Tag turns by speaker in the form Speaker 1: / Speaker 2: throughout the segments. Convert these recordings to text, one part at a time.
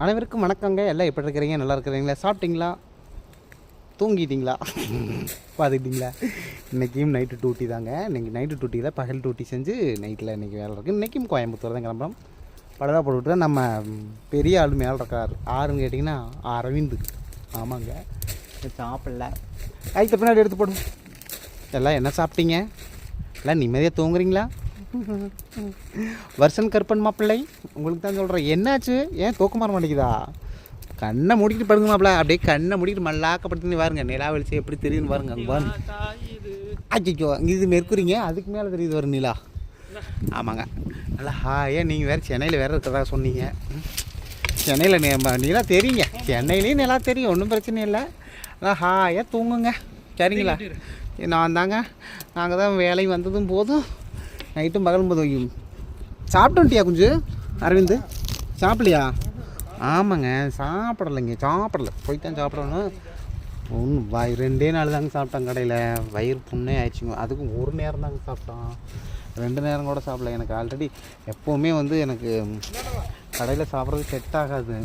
Speaker 1: அனைவருக்கும் வணக்கங்க. எல்லாம் எப்படி இருக்கிறீங்க? நல்லா இருக்கிறீங்களா? சாப்பிட்டீங்களா? தூங்கிட்டீங்களா? பார்த்துக்கிட்டீங்களா? இன்றைக்கும் நைட்டு டூட்டி தாங்க. இன்றைக்கி நைட்டு டூட்டியில் பகல் டூட்டி செஞ்சு நைட்டில் இன்றைக்கி வேலை இருக்குது. இன்றைக்கும் கோயம்புத்தூர் தான் கிளம்புறோம். படதாக போட்டுவிட்டு நம்ம பெரிய ஆள் மேலே இருக்கார். ஆறுன்னு கேட்டிங்கன்னா அரவிந்து. ஆமாங்க, சாப்பிடல. கைத்த பின்னாடி எடுத்து போடும். எல்லாம் என்ன சாப்பிட்டீங்க? எல்லாம் நிம்மதியாக தூங்குறீங்களா? வருஷன் கருப்பன் மாப்பிள்ளை, உங்களுக்கு தான் சொல்கிறேன். என்னாச்சு? ஏன் தூக்கம் மாற மாட்டேங்குதா? கண்ணை மூடிக்கிட்டு படுங்க மாப்பிள்ள. அப்படியே கண்ணை மூடிக்கிட்டு மல்லாக்கப்படுத்துன்னு பாருங்க. நிலா வெளிச்சு எப்படி தெரியுதுன்னு பாருங்க. அங்கே பாருங்க. ஆச்சிக்கோ, இது மெர்க்குரிங்க. அதுக்கு மேலே தெரியுது வரும் நிலா. ஆமாங்க, நல்லா ஹாயா. நீங்கள் வேறு சென்னையில் வேறு இருக்கிறதா சொன்னீங்க. சென்னையில் நிலா தெரியுங்க. சென்னையிலேயும் நிலா தெரியும், ஒன்றும் பிரச்சனை இல்லை. நல்லா ஹாயா தூங்குங்க. சரிங்களா? நான் தாங்க, நாங்கள் தான் வேலை வந்ததும் போதும் நைட்டும் பகலும் போதும். சாப்பிட்டோன்ட்டியா கொஞ்சம் அரவிந்த்? சாப்பிடலையா? ஆமாங்க, சாப்பிடலைங்க. சாப்பிடல, போய்த்தான் சாப்பிடணும். ஒன்று 2 நாள் தாங்க சாப்பிட்டேன் கடையில். வயிறு புண்ணே ஆயிடுச்சுங்க. அதுக்கும் ஒரு நேரம் தாங்க சாப்பிட்டோம், 2 நேரம் கூட சாப்பிடல. எனக்கு ஆல்ரெடி எப்போவுமே எனக்கு கடையில் சாப்பிட்றது செட் ஆகாது.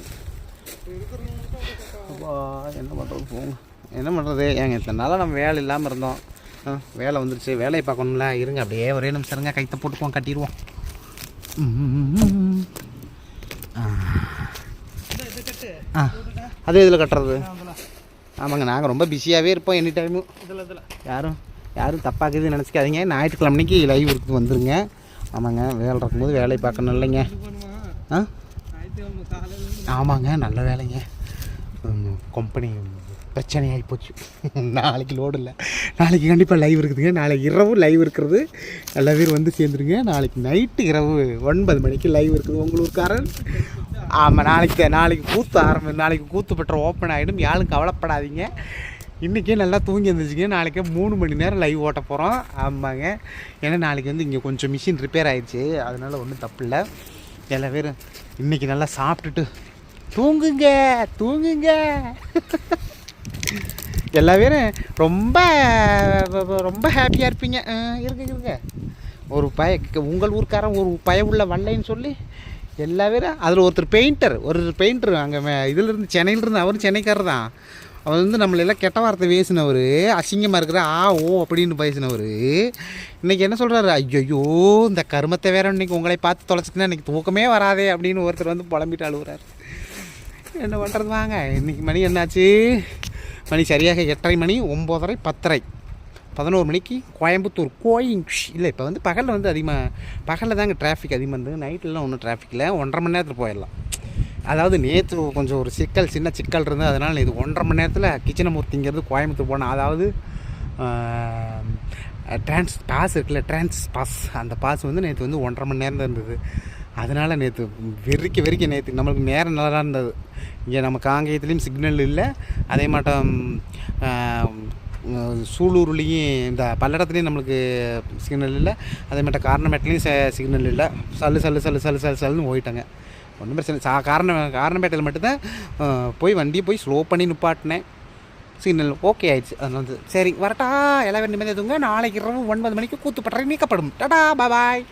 Speaker 1: என்ன பண்ணுறது? போங்க, என்ன பண்ணுறது? ஏங்க இத்தனை நாளாக நம்ம வேலை இல்லாமல் இருந்தோம். வேலை வந்துருச்சு, வேலையை பார்க்கணும்ல. இருங்க, அப்படியே ஒரே நிமிஷம் இருங்க. கைத்தை போட்டுக்குவோம், கட்டிடுவோம். அது இதில் கட்டுறது. ஆமாங்க, நாங்கள் ரொம்ப பிஸியாகவே இருப்போம் எனி டைமும். யாரும் தப்பாக்குதுன்னு நினச்சிக்காதீங்க. ஞாயிற்றுக்கிழமை அன்னைக்கு லைவ் இருக்குது, வந்துருங்க. ஆமாங்க, வேலை இருக்கும்போது வேலையை பார்க்கணும் இல்லைங்க. ஆமாங்க, நல்ல வேலைங்க. கம்பெனி பிரச்சனை ஆகி போச்சு. நாளைக்கு லோடு இல்லை. நாளைக்கு கண்டிப்பாக லைவ் இருக்குதுங்க. நாளைக்கு இரவு லைவ் இருக்கிறது. எல்லா பேர் வந்து சேர்ந்துருங்க. நாளைக்கு நைட்டு இரவு 9 மணிக்கு லைவ் இருக்குது உங்களூர்காரன். ஆமாம், நாளைக்கு நாளைக்கு கூத்து பெற்ற ஓப்பன் ஆகிடும். யாரும் கவலைப்படாதீங்க. இன்றைக்கே நல்லா தூங்கி இருந்துச்சுங்க. நாளைக்கே 3 மணி நேரம் லைவ் ஓட்ட போகிறோம். ஆமாங்க, ஏன்னா நாளைக்கு இங்கே கொஞ்சம் மிஷின் ரிப்பேர் ஆகிடுச்சு. அதனால் ஒன்றும் தப்பு இல்லை. எல்லா பேரும் இன்றைக்கி நல்லா சாப்பிட்டுட்டு தூங்குங்க. எல்லா பேரும் ரொம்ப ரொம்ப ஹாப்பியாக இருப்பீங்க. இருங்க. ஒரு உங்கள் ஊருக்காரன் ஒரு உள்ள வல்லைன்னு சொல்லி எல்லா பேரும். அதில் ஒரு பெயிண்டர் அங்கே இதிலேருந்து சென்னையிலேருந்து, அவரும் சென்னைக்காரர் தான். அவர் நம்மளெல்லாம் கெட்ட வார்த்தை பேசினவர், அசிங்கமாக இருக்கிற அப்படின்னு பேசினவர். இன்றைக்கி என்ன சொல்கிறாரு? ஐயோ, இந்த கருமத்தை வேற இன்றைக்கி உங்களை பார்த்து தொலைச்சிட்டுனா இன்றைக்கி தூக்கமே வராதே அப்படின்னு ஒருத்தர் புலம்பிட்டு அழுகுறாரு. என்ன பண்ணுறது? வாங்க, இன்றைக்கி மணி என்னாச்சு? மணி சரியாக 8:30 மணி, 9:30, 10:30, 11 மணிக்கு கோயம்புத்தூர் இல்லை. இப்போ பகலில் அதிகமாக, பகலில் தாங்க டிராஃபிக் அதிகமாக இருந்தது. நைட்லலாம் ஒன்றும் டிராஃபிக் இல்லை. 1.5 மணி நேரத்தில் போயிடலாம். அதாவது நேற்று கொஞ்சம் ஒரு சின்ன சிக்கல் இருந்தது. அதனால் இது 1.5 மணி நேரத்தில் கிச்சனமூர்த்திங்கிறது கோயம்புத்தூர் போனேன். அதாவது பாஸ் இருக்குல்ல, பாஸ், அந்த பாஸ் நேற்று 1.5 மணி நேரம் தான் இருந்தது. அதனால் நேற்று வெறிக்க நேற்று நம்மளுக்கு நேரம் நல்லா இருந்தது. இங்கே நம்ம காங்கேயத்துலேயும் சிக்னல் இல்லை. அதே மாட்டம் சூலூர்லேயும் இந்த பல்லடத்துலேயும் நம்மளுக்கு சிக்னல் இல்லை. அதே மாட்டம் காரணமேட்டிலையும் சிக்னல் இல்லை. சல்லுன்னு போயிட்டாங்க. ஒன்றும் பிரச்சனை. காரணமேட்டையில் மட்டும்தான் வண்டியை ஸ்லோ பண்ணி நிப்பாட்டினேன். சிக்னல் ஓகே ஆயிடுச்சு. அதனால சரி வரட்டா, எல்லாம் நிம்மதியாக தூங்க. நாளைக்கு இரவு 9 மணிக்கு கூத்துப்பட்டறை நீக்கப்படும். டாடா, பாய்.